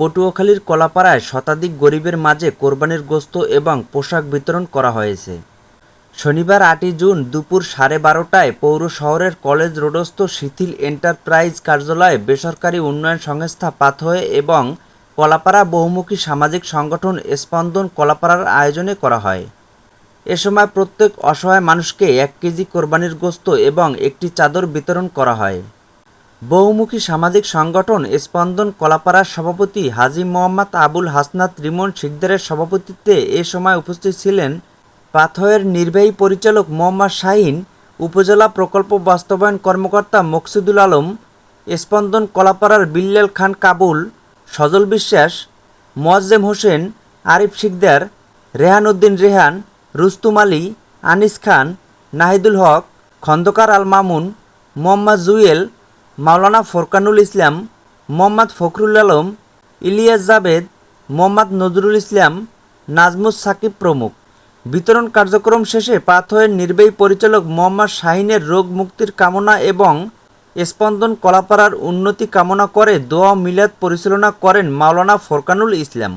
পটুয়াখালীর কলাপাড়ায় শতাধিক গরিবের মাঝে কোরবানির গোশত এবং পোশাক বিতরণ করা হয়েছে। শনিবার ৮ই জুন দুপুর 12:30টায় পৌর শহরের কলেজ রোডস্থ শিথিল এন্টারপ্রাইজ কার্যালয়ে বেসরকারি উন্নয়ন সংস্থা পাথওয়ে এবং কলাপাড়া বহুমুখী সামাজিক সংগঠন স্পন্দন কলাপাড়ার আয়োজনে করা হয়। এ সময় প্রত্যেক অসহায় মানুষকে ১ কেজি কোরবানির গোশত এবং একটি চাদর বিতরণ করা হয়। বহুমুখী সামাজিক সংগঠন স্পন্দন কলাপাড়ার সভাপতি হাজী মোহাম্মদ আবুল হাসনাত রিমন শিকদারের সভাপতিত্বে এ সময় উপস্থিত ছিলেন পাথওয়ের নির্বাহী পরিচালক মোহাম্মদ শাহীন, উপজেলা প্রকল্প বাস্তবায়ন কর্মকর্তা মকসুদুল আলম, স্পন্দন কলাপাড়ার বিল্লাল খান কাবুল, সজল বিশ্বাস, মোয়াজ্জেম হোসেন, আরিফ শিকদার, রেহান উদ্দিন রেহান, রুস্তুম আলী, আনিস খান, নাহিদুল হক, খন্দকার আল মামুন, মোহাম্মদ জুয়েল, মাওলানা ফোরকানুল ইসলাম, মোহাম্মদ ফখরুল আলম, ইলিয়াস জাবেদ, মোহাম্মদ নজরুল ইসলাম, নাজমুস সাকিব প্রমুখ। বিতরণ কার্যক্রম শেষে পাথওয়ের নির্বাহী পরিচালক মোহাম্মদ শাহীনের রোগ মুক্তির কামনা এবং স্পন্দন কলাপাড়ার উন্নতি কামনা করে দোয়া মিলাদ পরিচালনা করেন মাওলানা ফোরকানুল ইসলাম।